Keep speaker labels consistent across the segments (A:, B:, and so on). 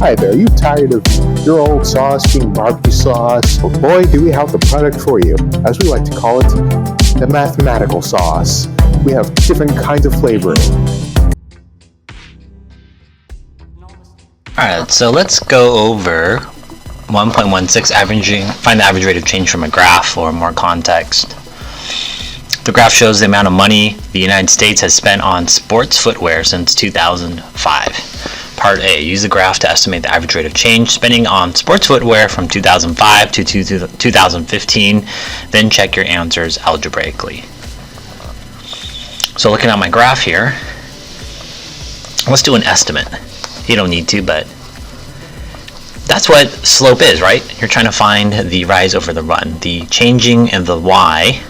A: Hi there, are you tired of your old sauce being barbecue sauce? Well, boy, do we have the product for you. As we like to call it, the mathematical sauce. We have different kinds of flavoring.
B: Alright, so let's go over 1.16 averaging, find the average rate of change from a graph or more context. The graph shows the amount of money the United States has spent on sports footwear since 2005. Part A, use the graph to estimate the average rate of change spending on sports footwear from 2005 to 2015, then check your answers algebraically. So looking at my graph here, let's do an estimate. You don't need to, but that's what slope is, right? You're trying to find the rise over the run, the changing of the y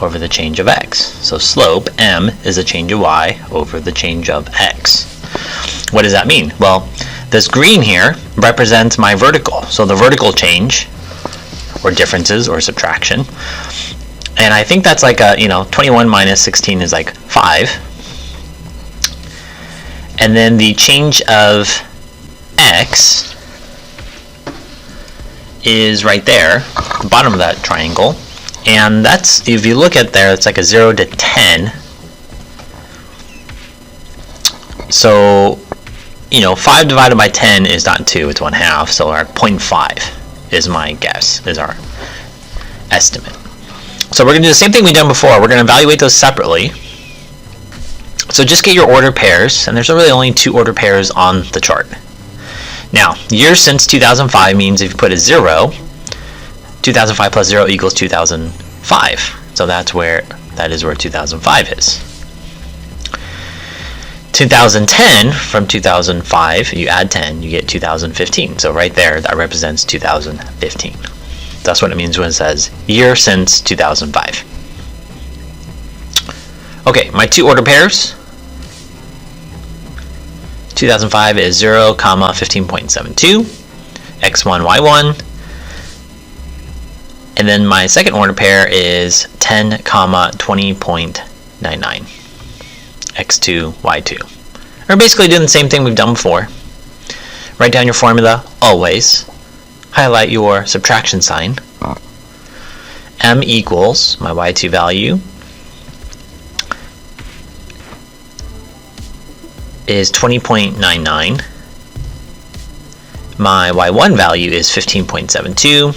B: over the change of x. So slope, m, is the change of y over the change of x. What does that mean? Well, this green here represents my vertical. So the vertical change, or differences, or subtraction. And I think that's like a, 21 minus 16 is like 5. And then the change of x is right there, the bottom of that triangle. And that's, if you look at there, it's like a 0 to 10. So, 5 divided by 10 is not 2, it's 1/2. So our 0.5 is my guess, is our estimate. So we're going to do the same thing we've done before. We're going to evaluate those separately. So just get your order pairs, and there's really only 2 order pairs on the chart. Now, years since 2005 means if you put a 0, 2005 plus 0 equals 2005. So that is where 2005 is. 2010, from 2005, you add 10, you get 2015. So right there, that represents 2015. That's what it means when it says year since 2005. Okay, my 2 order pairs. 2005 is 0, 15.72, x1, y1. And then my second order pair is 10, 20.99, x2, y2. We're basically doing the same thing we've done before. Write down your formula, always. Highlight your subtraction sign. M equals my y2 value is 20.99. My y1 value is 15.72.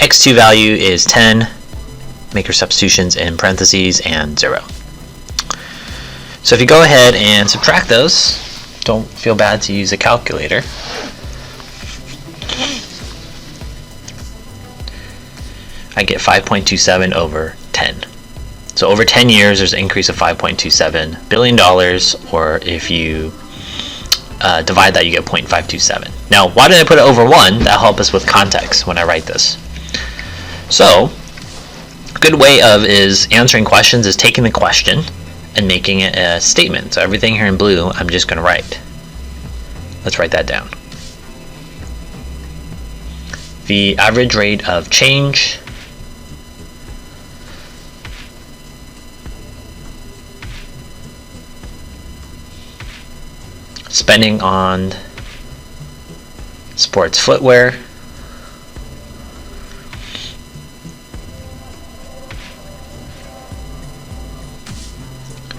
B: x2 value is 10. Make your substitutions in parentheses and 0. So if you go ahead and subtract those, don't feel bad to use a calculator. I get 5.27 over 10. So over 10 years, there's an increase of $5.27 billion, or if you divide that, you get 0.527. Now, why did I put it over 1? That'll help us with context when I write this. So, a good way of answering questions is taking the question and making it a statement. So everything here in blue, I'm just going to write. Let's write that down. The average rate of change spending on sports footwear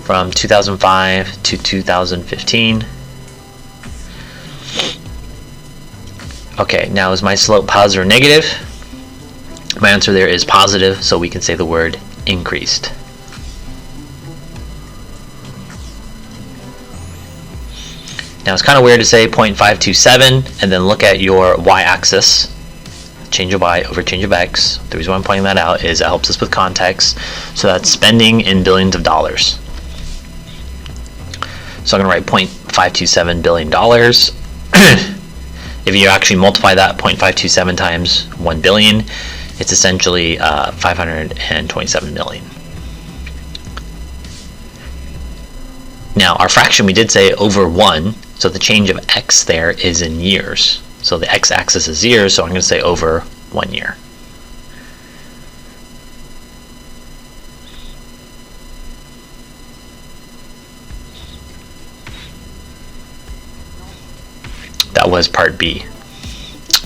B: from 2005 to 2015. Okay, now is my slope positive or negative? My answer there is positive, so we can say the word increased. Now it's kind of weird to say 0.527 and then look at your y-axis, change of y over change of x. The reason why I'm pointing that out is it helps us with context. So that's spending in billions of dollars. So I'm going to write $0.527 billion. If you actually multiply that 0.527 times 1 billion, it's essentially 527 million. Now our fraction, we did say over 1, so the change of x there is in years. So the x-axis is years, so I'm going to say over 1 year. That was part B.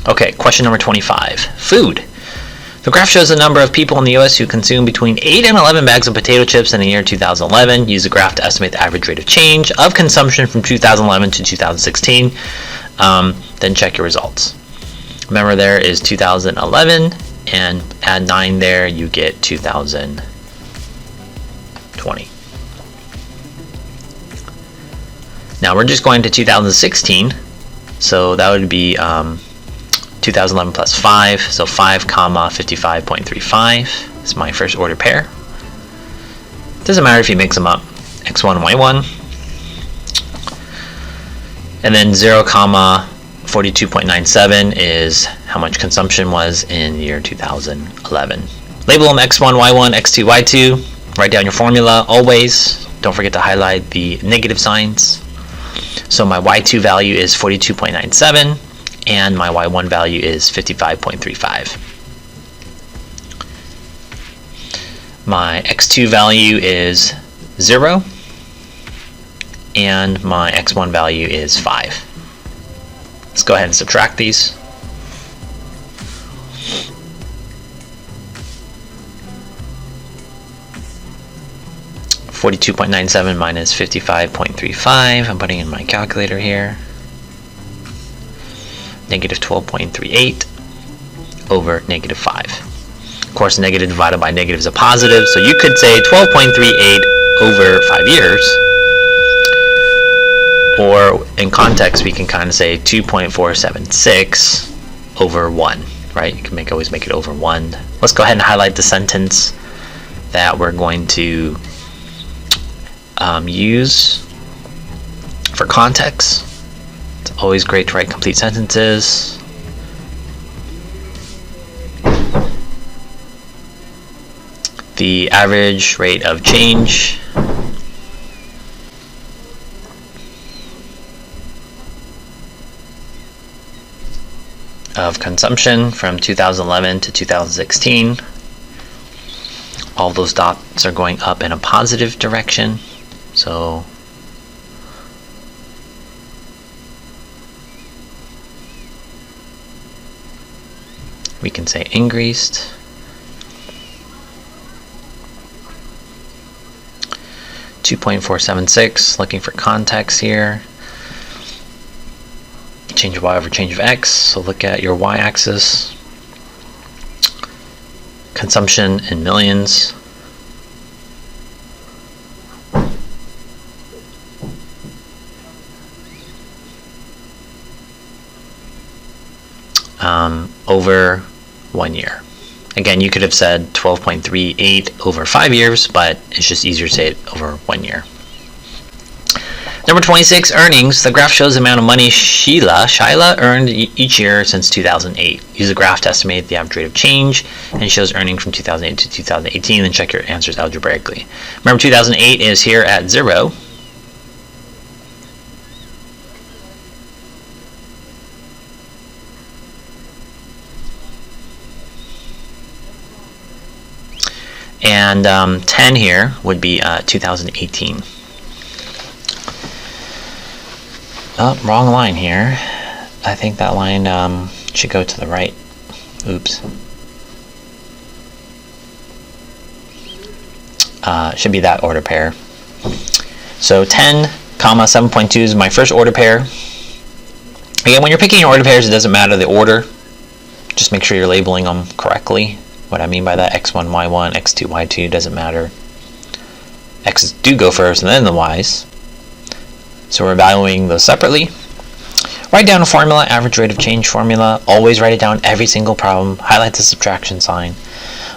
B: Okay, question number 25. Food. The graph shows the number of people in the U.S. who consume between 8 and 11 bags of potato chips in the year 2011. Use the graph to estimate the average rate of change of consumption from 2011 to 2016. Then check your results. Remember, there is 2011, and add 9 there, you get 2020. Now we're just going to 2016, so that would be 2011 plus 5, so 5 comma 55.35 is my first order pair. Doesn't matter if you mix them up, x1 and y1. And then 0 comma 42.97 is how much consumption was in the year 2011. Label them x1, y1, x2, y2. Write down your formula always. Don't forget to highlight the negative signs. So my y2 value is 42.97. And my y1 value is 55.35. My x2 value is 0, and my x1 value is 5. Let's go ahead and subtract these. $42.97 minus 55.35. I'm putting in my calculator here. Negative 12.38 over negative 5. Of course, negative divided by negative is a positive, so you could say 12.38 over 5 years. Or in context, we can kind of say 2.476 over 1, right? You can always make it over 1. Let's go ahead and highlight the sentence that we're going to use for context. It's always great to write complete sentences. The average rate of change of consumption from 2011 to 2016. All those dots are going up in a positive direction. So we can say increased. $2.476, looking for context here. Change of y over change of x, so look at your y-axis. Consumption in millions. Over 1 year. Again, you could have said 12.38 over 5 years, but it's just easier to say it over 1 year. Number 26, earnings. The graph shows the amount of money Shyla earned each year since 2008. Use the graph to estimate the average rate of change, and shows earnings from 2008 to 2018, then check your answers algebraically. Remember, 2008 is here at 0. And 10 here would be 2018. Oh, wrong line here. I think that line should go to the right. Oops. Should be that order pair. So 10, comma 7.2 is my first order pair. Again, when you're picking your order pairs, it doesn't matter the order. Just make sure you're labeling them correctly. What I mean by that, x1, y1, x2, y2, doesn't matter. X's do go first and then the y's. So we're evaluating those separately. Write down a formula, average rate of change formula. Always write it down every single problem. Highlight the subtraction sign.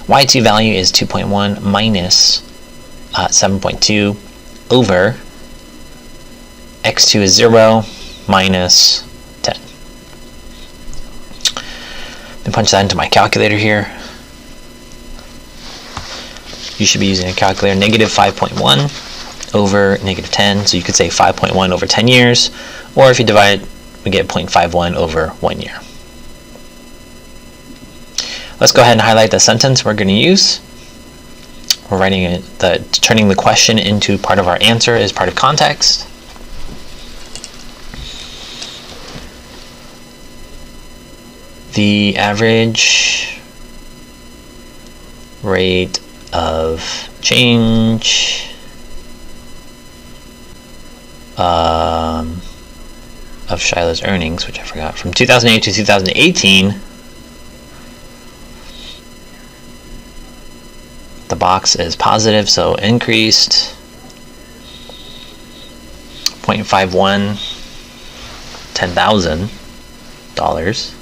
B: Y2 value is 2.1 minus 7.2 over x2 is 0 minus 10. Then punch that into my calculator here. You should be using a calculator. Negative 5.1 over negative 10, so you could say 5.1 over 10 years, or if you divide it, we get 0.51 over 1 year. Let's go ahead and highlight the sentence we're going to use. We're writing it, turning the question into part of our answer as part of context. the average rate of change of Shiloh's earnings, which I forgot, from 2008 to 2018, the box is positive, so increased 0.51, $10,000.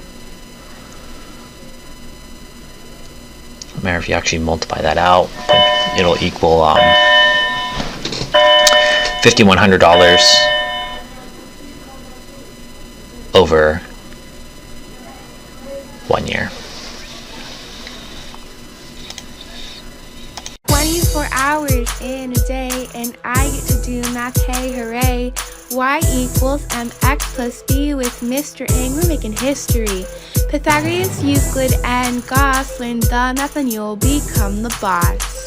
B: Matter if you actually multiply that out, it'll equal $5,100 over 1 year.
C: 24 hours in a day, and I get to do math, hey hooray. Y equals mx plus b with Mr. Ng, we're making history. Pythagoras, Euclid, and Gauss learn the math and you'll become the boss.